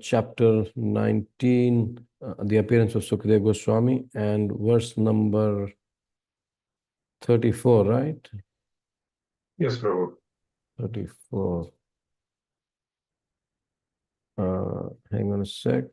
chapter 19, the appearance of Śukadeva Goswami, and verse number 34, right? Yes, Prabhu. 34. Hang on a sec.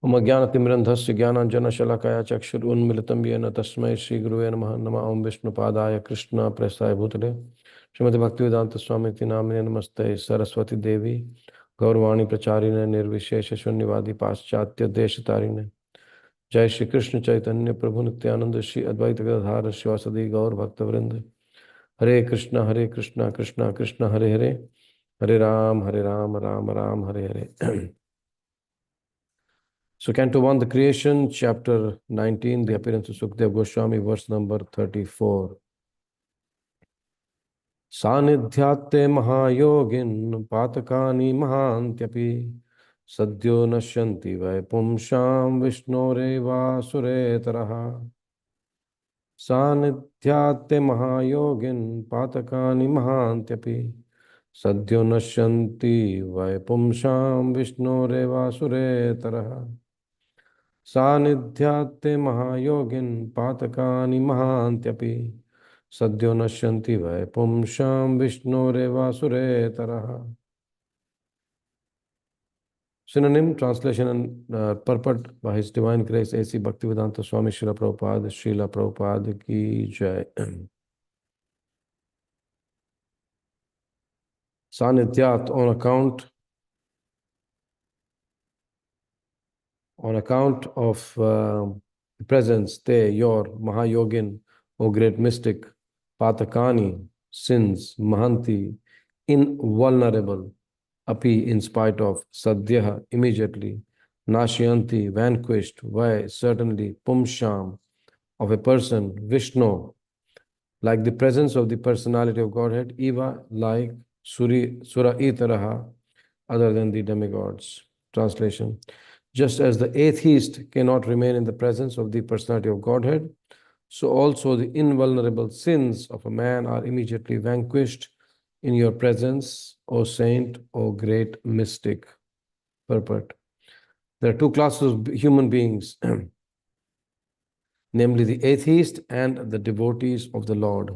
Umagyanatimirandhasya jnananjana shalakaya chakshurunmilitam yena tasmai Shri Guruve namaha. Nama Om Vishnupadaya Krishna Prasthaya Bhutale Srimad Bhaktivedanta Swami Namine Namaste Saraswati Devi Gaurvani Pracharine Nirvishesha Shunyavadi Paschatya Deshatarine Jai Shri Krishna Chaitanya Prabhu Nityananda Shri Advaita Gadadhara Shivasadi Gaur Bhaktavrinda Hare Krishna Krishna Krishna Hare Hare Hare Ram Ram Ram Hare Hare. So Canto 1, the creation, chapter 19, the appearance of Śukadeva Goswami, verse number 34. Sanidhyate mahayogin patakani mahantyapi sadyo nashyanti vaipumsham vishnore suretaraha. Sanidhyate mahayogin patakani mahantyapi sadyo nashyanti vaipumsham vishnore suretaraha. Sanidhyate mahayogin patakani mahantyapi sadyo nashyanti vaipumsham vishnore suretaraha. Synonym, translation and purport by His Divine Grace A.C. Bhaktivedanta Swami Srila Prabhupada ki jai. Sanidhyat, on account of the presence, te, your, Mahayogin, O great mystic, Patakani, sins, Mahanti, invulnerable, Api, in spite of, Sadhyaha, immediately, Nashyanti, vanquished, Vai, certainly, Pumsham, of a person, Vishnu, like the presence of the personality of Godhead, Eva, like Sura Itaraha, other than the demigods. Translation. Just as the atheist cannot remain in the presence of the personality of Godhead, so also the invulnerable sins of a man are immediately vanquished in your presence, O saint, O great mystic. Purport. There are two classes of human beings, namely the atheist and the devotees of the Lord.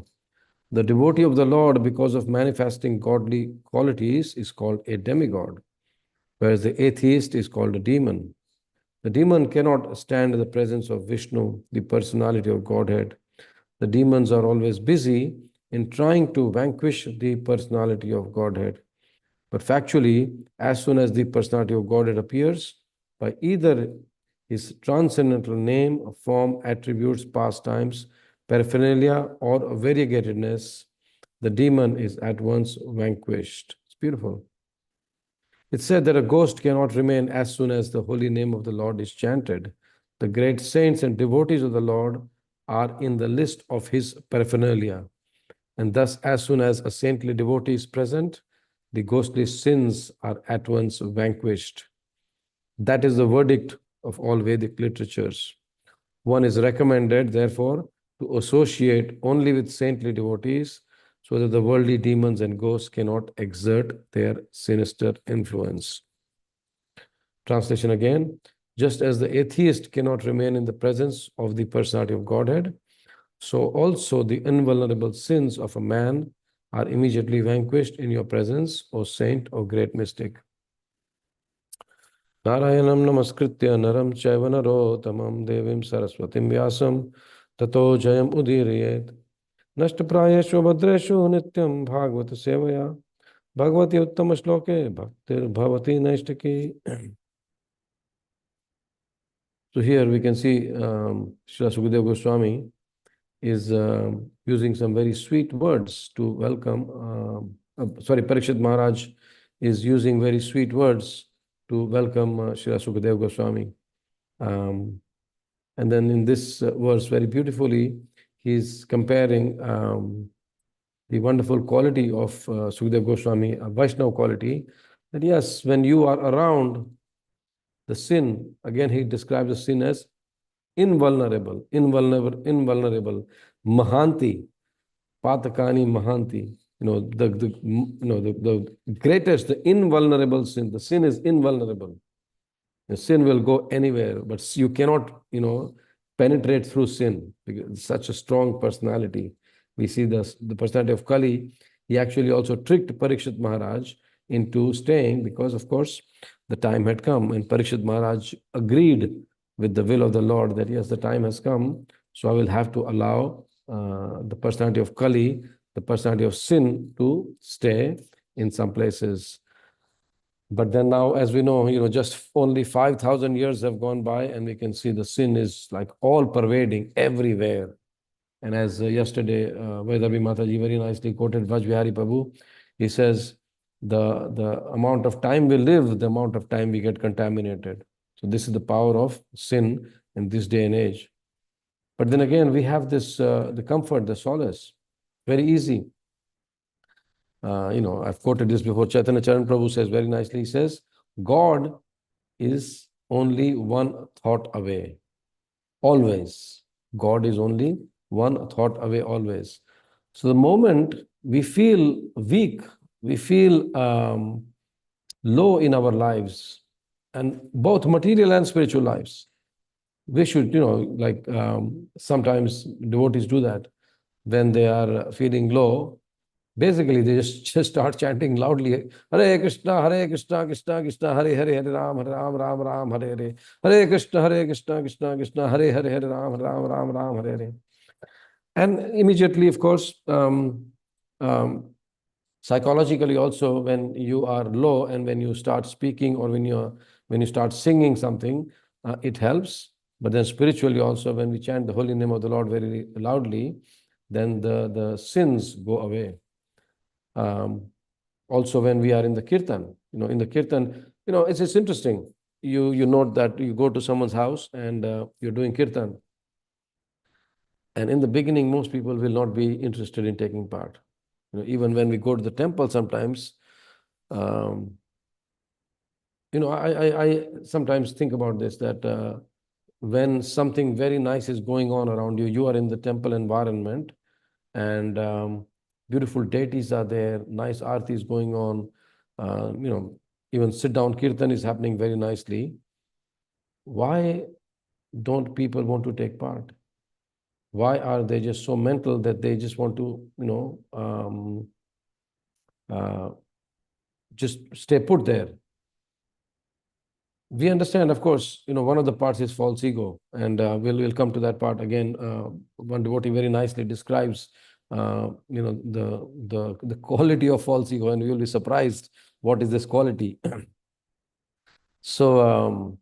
The devotee of the Lord, because of manifesting godly qualities, is called a demigod, whereas the atheist is called a demon. The demon cannot stand in the presence of Vishnu, the personality of Godhead. The demons are always busy in trying to vanquish the personality of Godhead. But factually, as soon as the personality of Godhead appears, by either his transcendental name, form, attributes, pastimes, paraphernalia, or variegatedness, the demon is at once vanquished. It's beautiful. It's said that a ghost cannot remain as soon as the holy name of the Lord is chanted. The great saints and devotees of the Lord are in the list of his paraphernalia. And thus, as soon as a saintly devotee is present, the ghostly sins are at once vanquished. That is the verdict of all Vedic literatures. One is recommended, therefore, to associate only with saintly devotees so that the worldly demons and ghosts cannot exert their sinister influence. Translation again. Just as the atheist cannot remain in the presence of the personality of Godhead, so also the invulnerable sins of a man are immediately vanquished in your presence, O saint, O great mystic. Narayanam namaskritya naram chaiva narotamam devim saraswatim vyasam tato jayam udiriyet. Nashtaprayeshu bhadreshu nityam bhagavata sevaya bhagavati uttama shloke bhaktir bhavati naishtaki. So here we can see Srila Śukadeva Goswami is using some very sweet words to welcome, Parikshit Maharaj is using very sweet words to welcome Srila Śukadeva Goswami. And then in this verse, very beautifully, he's comparing the wonderful quality of Śukadeva Gosvāmī, a Vaishnava quality, that yes, when you are around the sin, again he describes the sin as invulnerable, mahanti, patakani mahanti. The greatest, the invulnerable sin. The sin is invulnerable. The sin will go anywhere, but you cannot, penetrate through sin because it's such a strong personality. We see the personality of Kali. He actually also tricked Parikshit Maharaj into staying because, of course, the time had come, and Parikshit Maharaj agreed with the will of the Lord that yes, the time has come, so I will have to allow the personality of Kali, the personality of sin, to stay in some places. But then now, as we know, just only 5,000 years have gone by, and we can see the sin is like all pervading everywhere. And as yesterday, Vedavi Mataji very nicely quoted Vajvihari Prabhu, he says, the amount of time we live, the amount of time we get contaminated. So this is the power of sin in this day and age. But then again, we have this, the comfort, the solace, very easy. I've quoted this before. Chaitanya Charan Prabhu says very nicely, he says, God is only one thought away, always. God is only one thought away, always. So the moment we feel weak, we feel low in our lives, and both material and spiritual lives, we should, sometimes devotees do that. When they are feeling low, basically they just start chanting loudly, Hare Krishna, Krishna Krishna, Hare Hare, Hare Ram, Ram Ram, Hare Hare, Hare Krishna, Krishna Krishna, Hare Hare, Hare Ram, Ram, Hare Hare. And immediately, of course, psychologically also, when you are low and when you start speaking or when you start singing something, it helps. But then spiritually also, when we chant the holy name of the Lord very loudly, then the sins go away. Also, when we are in the kirtan, it's interesting. You note that you go to someone's house and you're doing kirtan. And in the beginning, most people will not be interested in taking part. Even when we go to the temple sometimes, I sometimes think about this, that when something very nice is going on around you, you are in the temple environment, and beautiful deities are there, nice aarti is going on, even sit-down kirtan is happening very nicely. Why don't people want to take part? Why are they just so mental that they just want to, just stay put there? We understand, of course, one of the parts is false ego, and we'll come to that part again. One devotee very nicely describes, the quality of false ego, and we will be surprised what is this quality. So,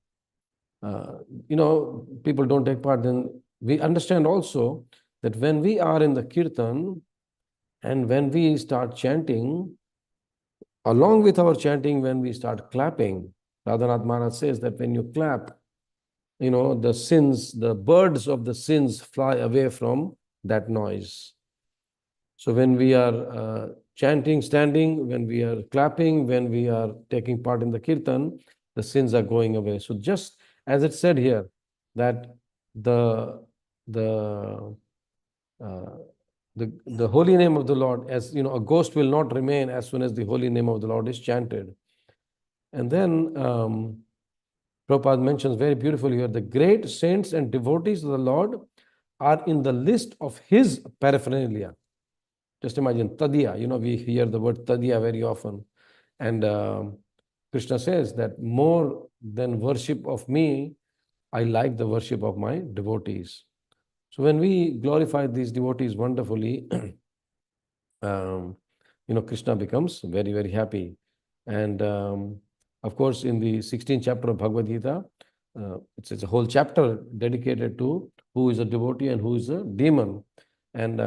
people don't take part. Then we understand also that when we are in the kirtan and when we start chanting, along with our chanting, when we start clapping, Radhanath Maharaj says that when you clap, the sins, the birds of the sins fly away from that noise. So when we are chanting, standing, when we are clapping, when we are taking part in the kirtan, the sins are going away. So just as it said here, that the holy name of the Lord, as a ghost will not remain as soon as the holy name of the Lord is chanted. And then Prabhupada mentions very beautifully here, the great saints and devotees of the Lord are in the list of his paraphernalia. Just imagine, tadiya, we hear the word tadiya very often. And Krishna says that more than worship of me, I like the worship of my devotees. So when we glorify these devotees wonderfully, Krishna becomes very, very happy. And of course, in the 16th chapter of Bhagavad Gita, it's a whole chapter dedicated to who is a devotee and who is a demon. And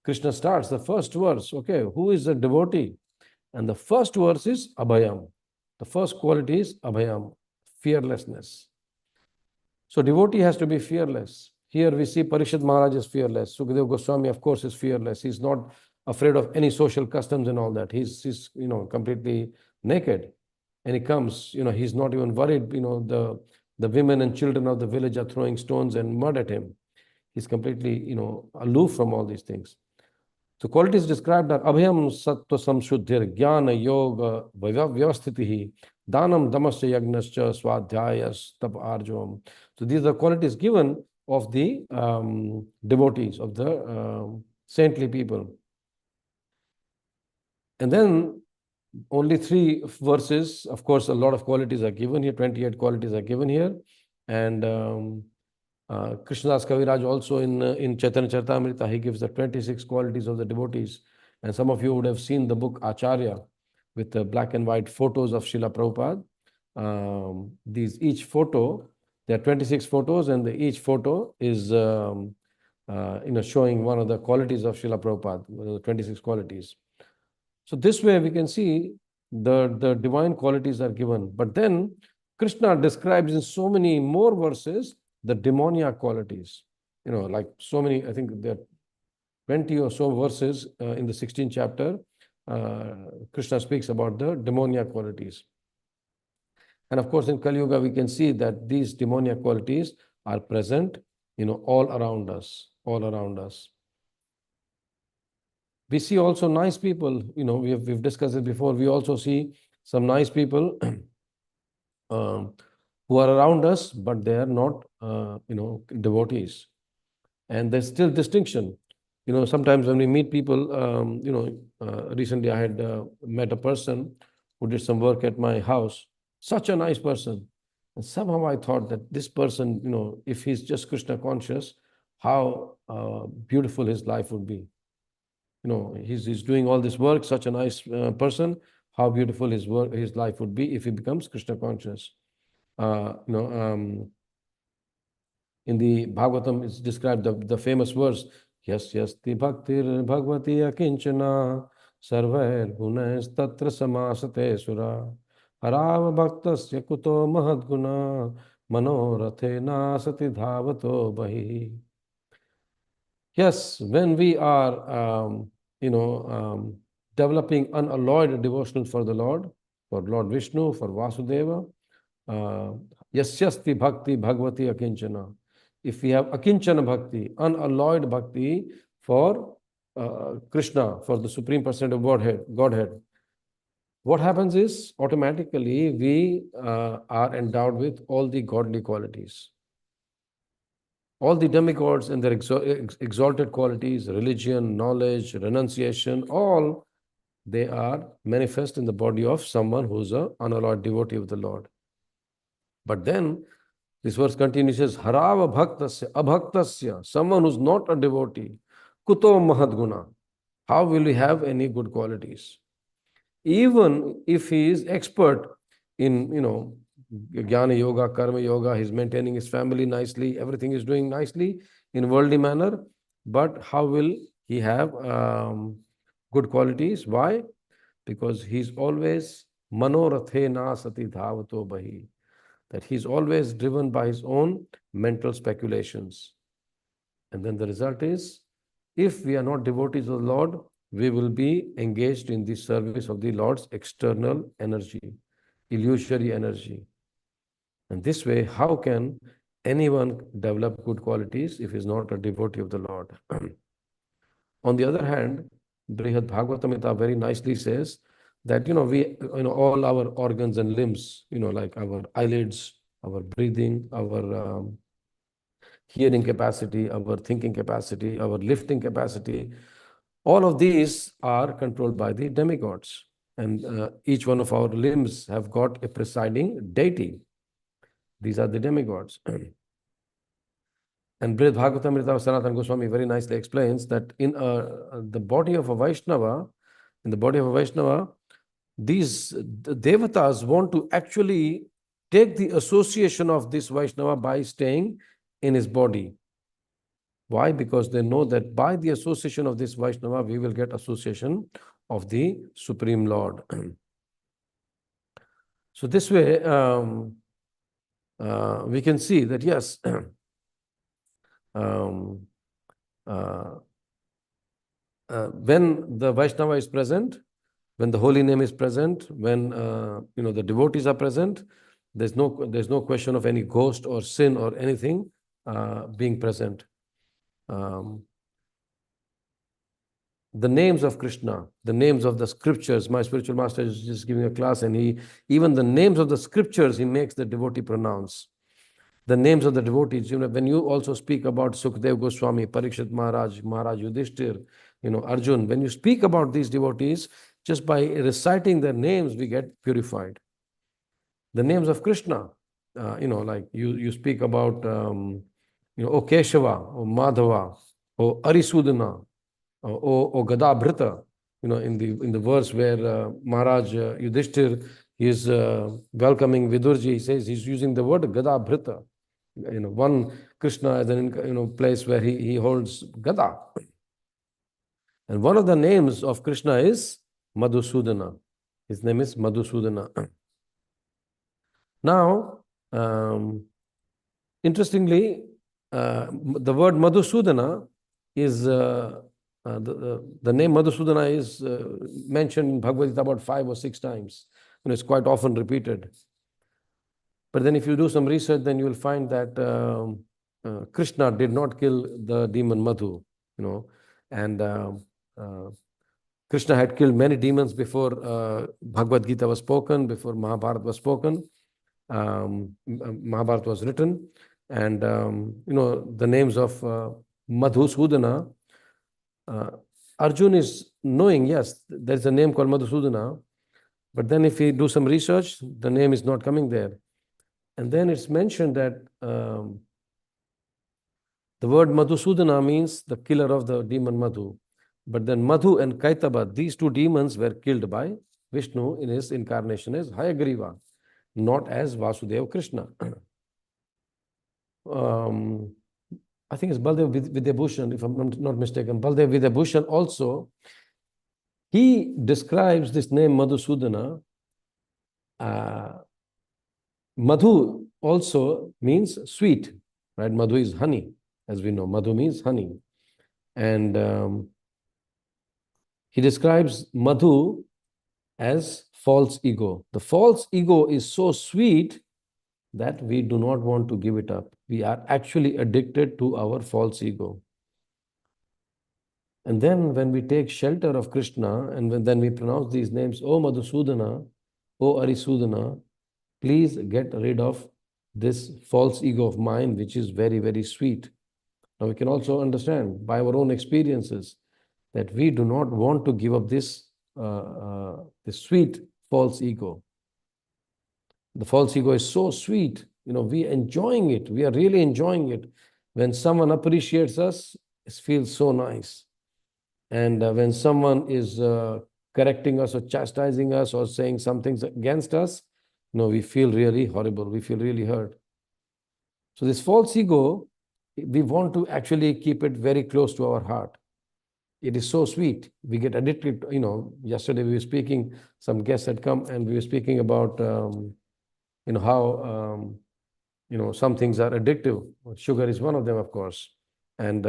Krishna starts the first verse, okay, who is a devotee? And the first verse is Abhayam. The first quality is Abhayam, fearlessness. So devotee has to be fearless. Here we see Parikshit Maharaj is fearless. Śukadeva Gosvāmī, of course, is fearless. He's not afraid of any social customs and all that. He's completely naked. And he comes, he's not even worried, the women and children of the village are throwing stones and mud at him. He's completely, aloof from all these things. So qualities described are abhyam sattva samshuddhir jnana yoga vyavasthitihi danam damasya yagnascha swadhyayas tap arjavam. So these are qualities given of the devotees, of the saintly people. And then only 3 verses, of course, a lot of qualities are given here, 28 qualities are given here. And Krishnadas Kaviraj also in Chaitanya Charitamrita, he gives the 26 qualities of the devotees. And some of you would have seen the book Acharya with the black and white photos of Srila Prabhupada. Each photo, there are 26 photos, and each photo is showing one of the qualities of Srila Prabhupada, the 26 qualities. So this way we can see the divine qualities are given. But then Krishna describes in so many more verses the demoniac qualities. Like so many, I think there are 20 or so verses in the 16th chapter. Krishna speaks about the demoniac qualities. And of course, in Kali Yuga, we can see that these demoniac qualities are present, all around us, all around us. We see also nice people, we've discussed it before. We also see some nice people who are around us, but they are not, devotees. And there's still distinction. Sometimes when we meet people, recently I had met a person who did some work at my house, such a nice person. And somehow I thought that this person, if he's just Krishna conscious, how beautiful his life would be. He's doing all this work, such a nice person, how beautiful his life would be if he becomes Krishna conscious. In the Bhagavatam, it's described the famous verse, Yasyasti bhaktir bhagavati akinchana sarvair gunas tatra samasate sura harava bhaktasya kuto mahadguna manorathena sati dhavato bahi. Yes, when we are, developing unalloyed devotion for the Lord, for Lord Vishnu, for Vasudeva, yasyasti bhakti bhagavati akinchana. If we have akinchana bhakti, unalloyed bhakti for Krishna, for the Supreme Personality of Godhead, what happens is automatically we are endowed with all the godly qualities. All the demigods and their exalted qualities, religion, knowledge, renunciation, all they are manifest in the body of someone who's an unalloyed devotee of the Lord. But then this verse continues, says, Harava bhaktasya, abhaktasya, someone who's not a devotee, kuto mahadguna. How will he have any good qualities? Even if he is expert in, Jnana Yoga, Karma Yoga, he's maintaining his family nicely, everything is doing nicely in worldly manner, but how will he have good qualities? Why? Because he's always manorathena sati dhavato bahi, that he's always driven by his own mental speculations. And then the result is, if we are not devotees of the Lord, we will be engaged in the service of the Lord's external energy, illusory energy. And this way, how can anyone develop good qualities if he is not a devotee of the Lord? On the other hand, Brihad Bhagavatamita very nicely says that, we, all our organs and limbs, like our eyelids, our breathing, our hearing capacity, our thinking capacity, our lifting capacity, all of these are controlled by the demigods. And each one of our limbs have got a presiding deity. These are the demigods. And Brihad Bhagavatamrita Sanatana Gosvāmī very nicely explains that in the body of a Vaishnava, these devatas want to actually take the association of this Vaishnava by staying in his body. Why? Because they know that by the association of this Vaishnava, we will get association of the Supreme Lord. So this way, we can see that yes, when the Vaishnava is present, when the holy name is present, when the devotees are present, there's no question of any ghost or sin or anything being present. The names of Krishna, the names of the scriptures. My spiritual master is just giving a class, and even the names of the scriptures, he makes the devotee pronounce. The names of the devotees, when you also speak about Śukadeva Gosvāmī, Parikshit Maharaj, Yudhishthir, Arjun, when you speak about these devotees, just by reciting their names, we get purified. The names of Krishna, like you speak about, O Keshava, O Madhava, O Arisudana, O Gadabhrita, in the verse where Maharaj Yudhishthir is welcoming Vidurji, he says he's using the word Gadabhrita. One Krishna is an place where he holds Gada. And one of the names of Krishna is Madhusudana. His name is Madhusudana. Now, interestingly, the word Madhusudana is the name Madhusudana is mentioned in Bhagavad Gita about 5 or 6 times. It's quite often repeated. But then if you do some research, then you will find that Krishna did not kill the demon Madhu, and Krishna had killed many demons before Bhagavad Gita was spoken, before Mahabharata was spoken. Mahabharata was written, and the names of Madhusudana, Arjun is knowing, yes, there's a name called Madhusudana, but then if we do some research, the name is not coming there. And then it's mentioned that the word Madhusudana means the killer of the demon Madhu. But then Madhu and Kaitaba, these 2 demons were killed by Vishnu in his incarnation as Hayagriva, not as Vasudeva Krishna. I think it's Baldev Vidyabhushan, if I'm not mistaken. Baldev Vidyabhushan also, he describes this name Madhusudana. Madhu also means sweet, right? Madhu is honey, as we know. Madhu means honey. And he describes Madhu as false ego. The false ego is so sweet that we do not want to give it up. We are actually addicted to our false ego. And then when we take shelter of Krishna, and then we pronounce these names, O Madhusudana, O Arisudana, please get rid of this false ego of mine, which is very, very sweet. Now we can also understand by our own experiences that we do not want to give up this sweet false ego. The false ego is so sweet. We are enjoying it. We are really enjoying it. When someone appreciates us, it feels so nice. And when someone is correcting us or chastising us or saying something against us, we feel really horrible. We feel really hurt. So this false ego, we want to actually keep it very close to our heart. It is so sweet. We get addicted. Yesterday we were speaking, some guests had come and we were speaking about, how, some things are addictive. Sugar is one of them, of course. And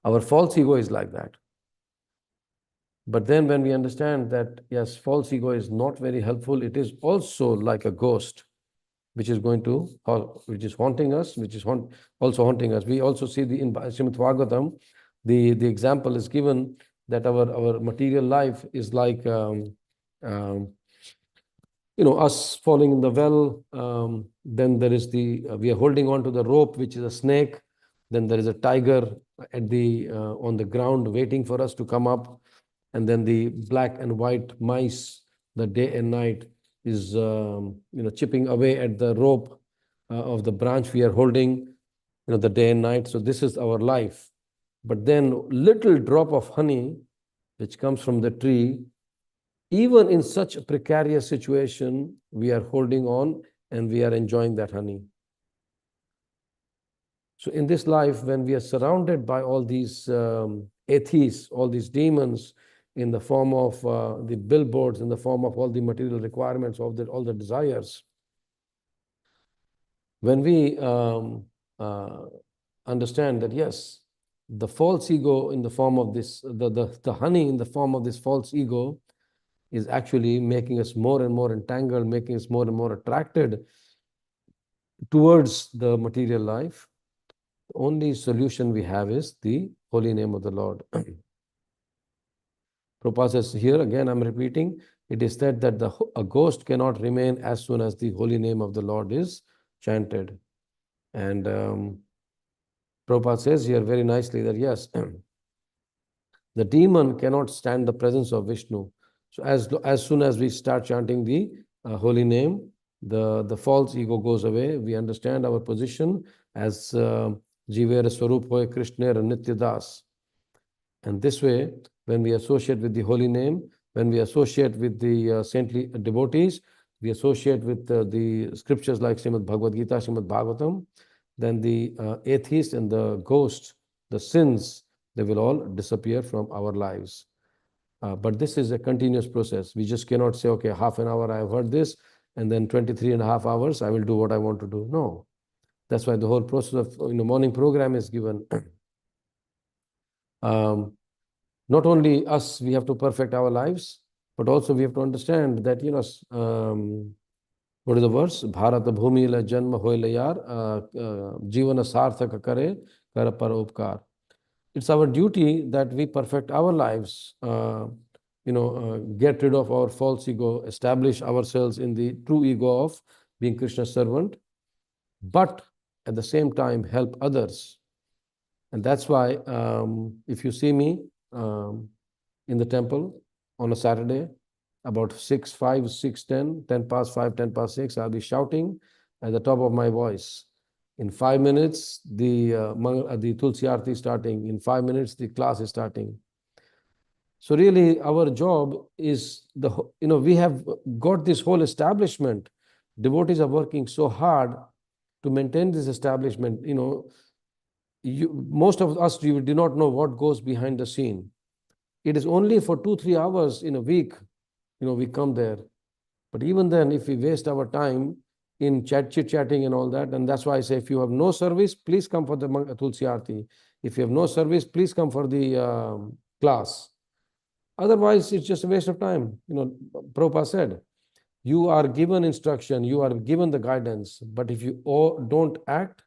our false ego is like that. But then when we understand that, yes, false ego is not very helpful, it is also like a ghost, which is haunting us, also haunting us. We also see in Srīmad Bhāgavatam, the example is given that our material life is like, us falling in the well. Then there is we are holding on to the rope, which is a snake. Then there is a tiger on the ground waiting for us to come up. And then the black and white mice, the day and night, is chipping away at the rope of the branch we are holding, the day and night. So this is our life. But then little drop of honey, which comes from the tree, even in such a precarious situation, we are holding on and we are enjoying that honey. So in this life, when we are surrounded by all these atheists, all these demons, in the form of the billboards, in the form of all the material requirements, of all the desires. When we understand that, yes, the false ego in the form of this, the honey in the form of this false ego is actually making us more and more entangled, making us more and more attracted towards the material life. The only solution we have is the holy name of the Lord. Prabhupada says here, again I'm repeating, it is said that a ghost cannot remain as soon as the holy name of the Lord is chanted. And Prabhupada says here very nicely that yes, the demon cannot stand the presence of Vishnu. So as soon as we start chanting the holy name, the false ego goes away. We understand our position as Jivera Swarup Hoy Krishna Nitya Das. And this way, when we associate with the holy name, when we associate with the saintly devotees, we associate with the scriptures like Srimad Bhagavad Gita, Srimad Bhāgavatam, then the atheist and the ghost, the sins, they will all disappear from our lives. But this is a continuous process. We just cannot say, okay, half an hour I have heard this, and then 23.5 hours I will do what I want to do. No. That's why the whole process of morning program is given. Not only us, we have to perfect our lives, but also we have to understand that, what is the verse? Bharata bhumi la janma hoy la yar, jivana sarthaka kare, kara par upkar. It's our duty that we perfect our lives, get rid of our false ego, establish ourselves in the true ego of being Krishna's servant, but at the same time help others. And that's why if you see me in the temple on a Saturday, about 6:05, 6:10, 10 past 5, 10 past 6, I'll be shouting at the top of my voice. In 5 minutes, the Tulsi Aarti is starting. In 5 minutes, the class is starting. So really, our job is we have got this whole establishment. Devotees are working so hard to maintain this establishment. Most of us, you do not know what goes behind the scene. It is only for 2-3 hours in a week, we come there. But even then, if we waste our time in chit-chatting and all that, and that's why I say, if you have no service, please come for the Tulsi Aarti. If you have no service, please come for the class. Otherwise, it's just a waste of time. Prabhupada said, you are given instruction, you are given the guidance, but if you don't act,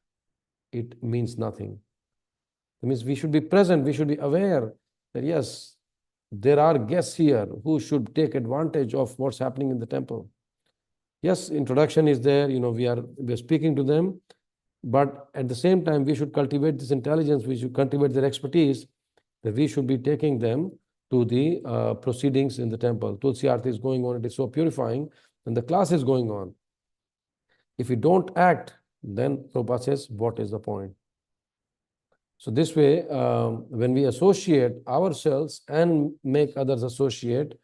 it means nothing. It means we should be present, we should be aware that yes, there are guests here who should take advantage of what's happening in the temple. Yes, introduction is there, we are speaking to them, but at the same time, we should cultivate this intelligence, we should cultivate their expertise, that we should be taking them to the proceedings in the temple. Tulsi Aarti is going on, it is so purifying, and the class is going on. If we don't act, then Prabhupada says, what is the point? So this way, when we associate ourselves and make others associate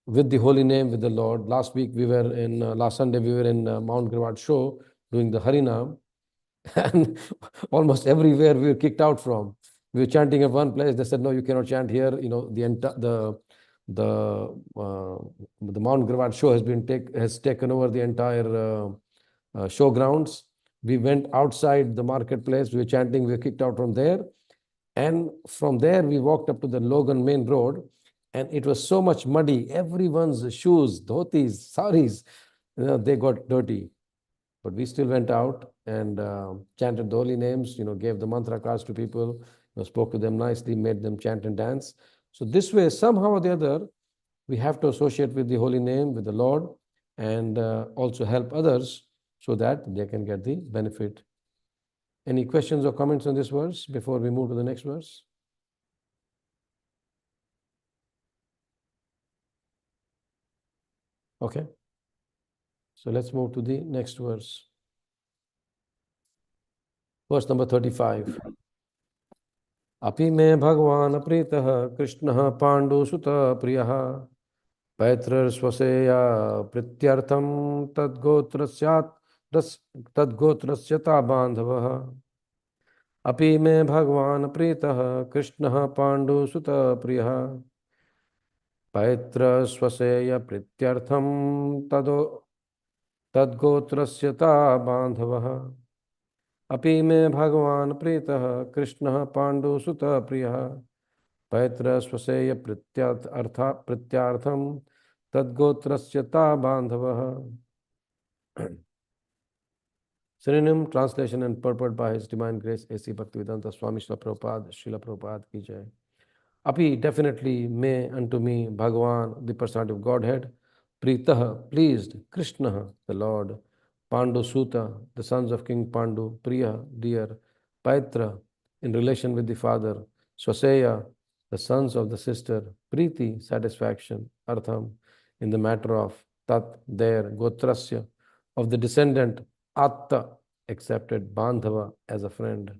with the holy name, with the Lord. Last Sunday, we were in Mount Gravad show doing the Harinam, and almost everywhere we were kicked out from. We were chanting at one place. They said, no, you cannot chant here. The Mount Gravad show has taken over the entire showgrounds. We went outside the marketplace. We were chanting. We were kicked out from there. And from there, we walked up to the Logan main road. And it was so much muddy. Everyone's shoes, dhotis, saris, they got dirty. But we still went out and chanted the holy names, gave the mantra cards to people, spoke to them nicely, made them chant and dance. So this way, somehow or the other, we have to associate with the holy name, with the Lord, and also help others so that they can get the benefit. Any questions or comments on this verse before we move to the next verse? Okay. So let's move to the next verse. Verse number 35. Api me Bhagwan Pritah Krishna Pandu Sutta Priyaha Paitrar Swaseya Prityartham Tadgotrasyata Bandhavaha Api me Bhagwan Pritah Krishna Pandu Sutta Priyaha Paitra Swaseya Prityartham Tadgotrasyata Bandhavaha Api me Bhagavan Pritah Krishna Pandu Suta Priya Paitra Swaseya Prityartham Tadgotrasya Ta Bandhavaha. Synonym, translation and purport by His Divine Grace A.C. Bhaktivedanta Swami Srila Prabhupada ki jai. Api, definitely, may unto me Bhagavan, the personality of Godhead, Pritah, pleased, Krishna, the Lord, Pandu Suta, the sons of King Pandu, Priya, dear, Paitra, in relation with the father, Swaseya, the sons of the sister, Priti, satisfaction, Artham, in the matter of Tat, there, Gotrasya, of the descendant, Atta, accepted, Bandhava, as a friend.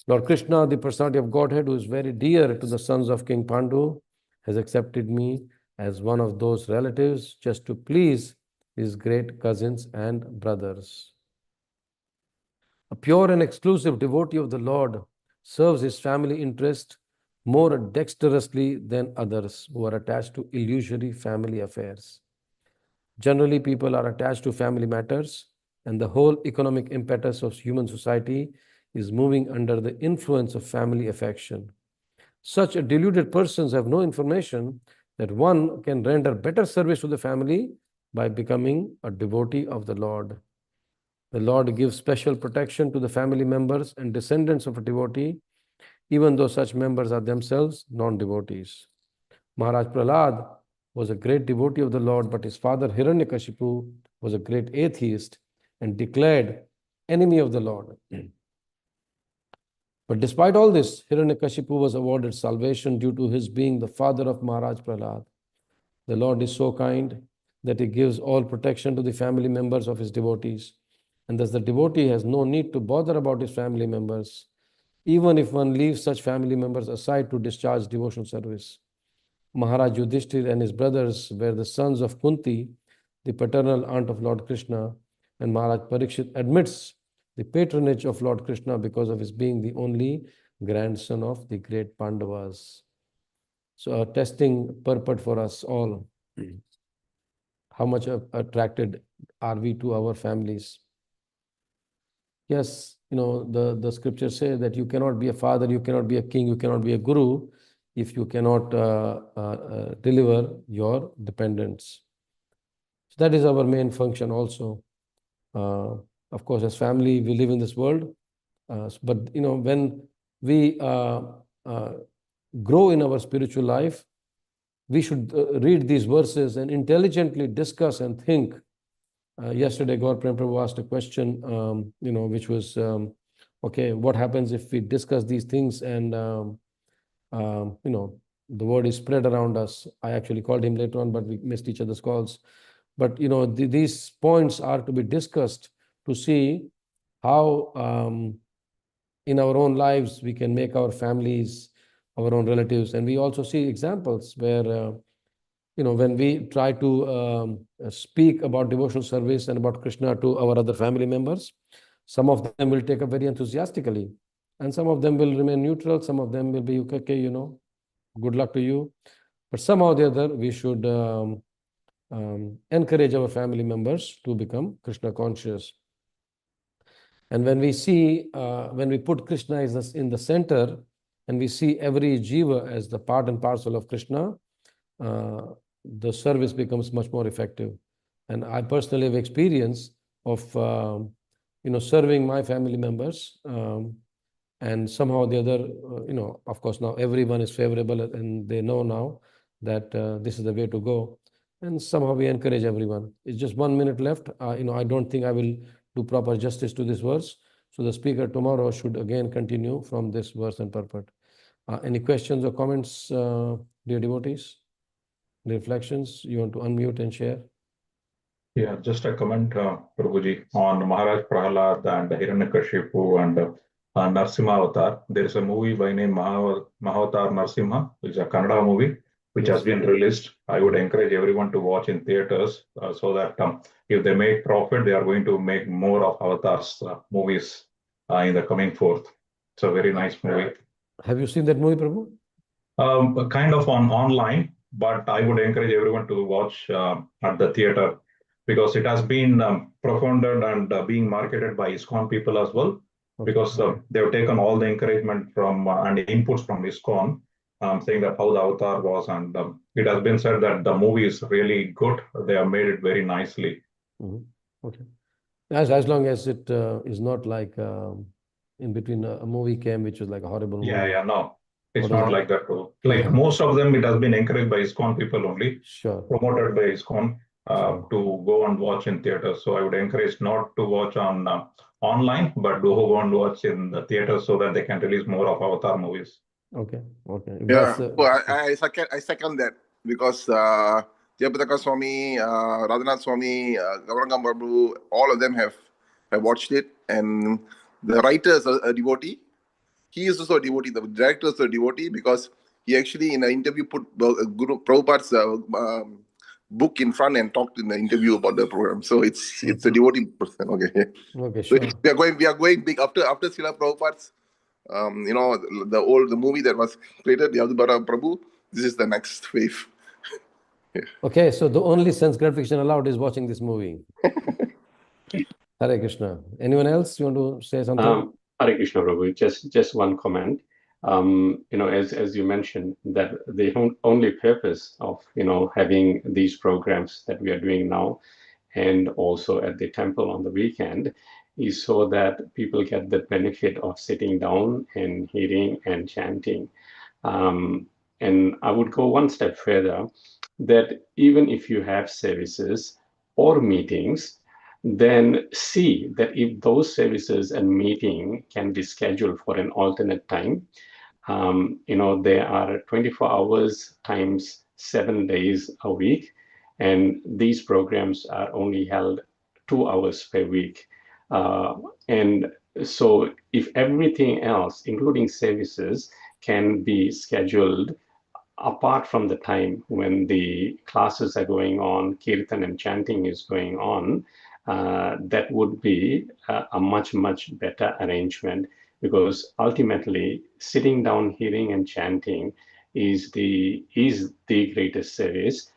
Lord Krishna, the personality of Godhead, who is very dear to the sons of King Pandu, has accepted me as one of those relatives just to please his great cousins and brothers. A pure and exclusive devotee of the Lord serves his family interest more dexterously than others who are attached to illusory family affairs. Generally, people are attached to family matters, and the whole economic impetus of human society is moving under the influence of family affection. Such deluded persons have no information that one can render better service to the family by becoming a devotee of the Lord. The Lord gives special protection to the family members and descendants of a devotee, even though such members are themselves non-devotees. Maharaj Prahlad was a great devotee of the Lord, but his father Hiranyakashipu was a great atheist and declared enemy of the Lord. But despite all this, Hiranyakashipu was awarded salvation due to his being the father of Maharaj Prahlad. The Lord is so kind that he gives all protection to the family members of his devotees, and thus the devotee has no need to bother about his family members, even if one leaves such family members aside to discharge devotional service. Maharaj Yudhishthir and his brothers were the sons of Kunti, the paternal aunt of Lord Krishna, and Maharaj Parikshit admits the patronage of Lord Krishna because of his being the only grandson of the great Pandavas. So a testing purport for us all. How much attracted are we to our families? Yes, the scriptures say that you cannot be a father, you cannot be a king, you cannot be a guru if you cannot deliver your dependents. So that is our main function also. Of course, as family, we live in this world. But when we grow in our spiritual life, we should read these verses and intelligently discuss and think. Yesterday, Gaur Prem Prabhu asked a question, which was, okay, what happens if we discuss these things and, the word is spread around us. I actually called him later on, but we missed each other's calls. But, these points are to be discussed to see how in our own lives we can make our families our own relatives. And we also see examples where, when we try to speak about devotional service and about Krishna to our other family members, some of them will take up very enthusiastically, and some of them will remain neutral. Some of them will be, okay, good luck to you. But somehow or the other, we should encourage our family members to become Krishna conscious. And when we see, when we put Krishna in the center, and we see every jiva as the part and parcel of Krishna, the service becomes much more effective. And I personally have experience of, serving my family members, and somehow or the other, of course, now everyone is favorable and they know now that this is the way to go. And somehow we encourage everyone. It's just 1 minute left. I don't think I will do proper justice to this verse. So the speaker tomorrow should again continue from this verse and purport. Any questions or comments, dear devotees? Reflections? You want to unmute and share? Yeah, just a comment, Prabhuji, on Maharaj Prahlad and Hiranyakashipu and Narsimha Avatar. There is a movie by name Mahavatar Narsimha, which is a Kannada movie, which has been released. I would encourage everyone to watch in theaters so that if they make profit, they are going to make more of Avatar's movies in the coming forth. It's a very nice movie. Have you seen that movie, Prabhu? Kind of online, but I would encourage everyone to watch at the theater because it has been profounded and being marketed by ISKCON people as well, because they've taken all the encouragement from and inputs from ISKCON, saying that how the avatar was, and it has been said that the movie is really good. They have made it very nicely. Okay. As long as it is not like in between a movie came, which was like a horrible movie. Yeah, no. It's What is not that? like that too. Like most of them, it has been encouraged by ISKCON people only, Sure. promoted by ISKCON to go and watch in theaters. So I would encourage not to watch on online, but to go and watch in the theaters so that they can release more of Avatar movies. Okay. If Yeah, that's, well, I second that, because Jayapataka Swami, Radhanath Swami, Gauranga Prabhu, all of them have watched it, and the writer is a devotee. He is also a devotee. The director is a devotee, because he actually in an interview put Guru Prabhupada's book in front and talked in the interview about the program. So it's a devotee person. Okay. Okay, So sure. we are going big after Srila Prabhupada's. The movie that was created, the Yadubara Prabhu. This is the next wave. Okay, so the only sense gratification allowed is watching this movie. Hare Krishna. Anyone else you want to say something? Hare Krishna, Prabhu. Just one comment. As you mentioned, that the only purpose of having these programs that we are doing now, and also at the temple on the weekend, is so that people get the benefit of sitting down and hearing and chanting. And I would go one step further, that even if you have services or meetings, then see that if those services and meeting can be scheduled for an alternate time. There are 24 hours times 7 days a week, and these programs are only held 2 hours per week. And so if everything else, including services, can be scheduled apart from the time when the classes are going on, kirtan and chanting is going on, that would be a much, much better arrangement, because ultimately sitting down, hearing and chanting is the greatest service,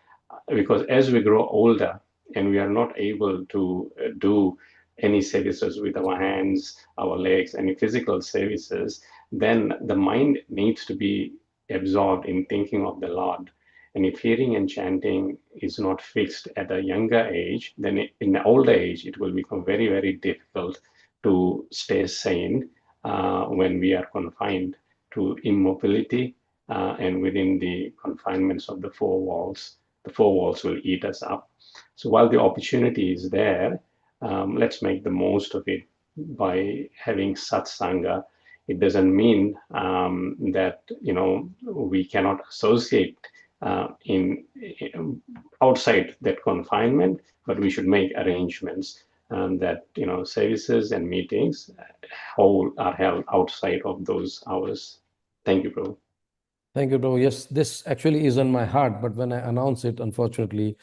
because as we grow older and we are not able to do any services with our hands, our legs, any physical services, then the mind needs to be absorbed in thinking of the Lord. And if hearing and chanting is not fixed at a younger age, then in the older age, it will become very, very difficult to stay sane when we are confined to immobility and within the confinements of the four walls. The four walls will eat us up. So while the opportunity is there, let's make the most of it by having satsanga. It doesn't mean that we cannot associate in outside that confinement, but we should make arrangements that services and meetings are held outside of those hours. Thank you, Prabhu. Thank you, Prabhu. Yes, this actually is on my heart, but when I announce it, unfortunately,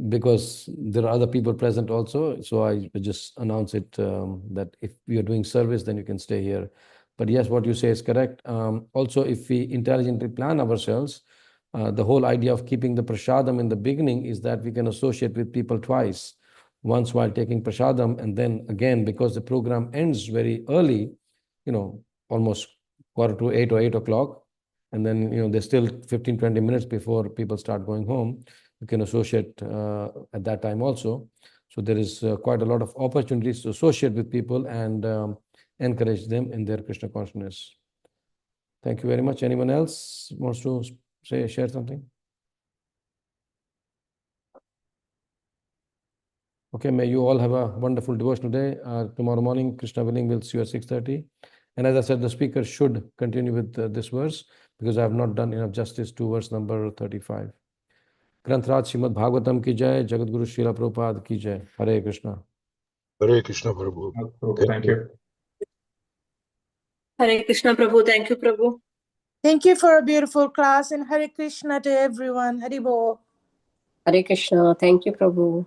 because there are other people present also, so I just announce it that if we are doing service, then you can stay here. But yes, what you say is correct. Also, if we intelligently plan ourselves, the whole idea of keeping the prasadam in the beginning is that we can associate with people twice. Once while taking prasadam, and then again, because the program ends very early, almost 7:45 or 8 o'clock, and then there's still 15-20 minutes before people start going home. You can associate at that time also. So there is quite a lot of opportunities to associate with people and encourage them in their Krishna consciousness. Thank you very much. Anyone else wants to share something? Okay, may you all have a wonderful devotional day. Tomorrow morning, Krishna willing, we'll see you at 6:30. And as I said, the speaker should continue with this verse, because I have not done enough justice to verse number 35. Granth-raj Srimad Bhāgavatam ki jai, Jagat Guru Srila Prabhupada ki jai. Hare Krishna. Hare Krishna, Prabhu. Thank you. Hare Krishna, Prabhu. Thank you, Prabhu. Thank you for a beautiful class, and Hare Krishna to everyone. Hari Bol. Hare Krishna. Thank you, Prabhu.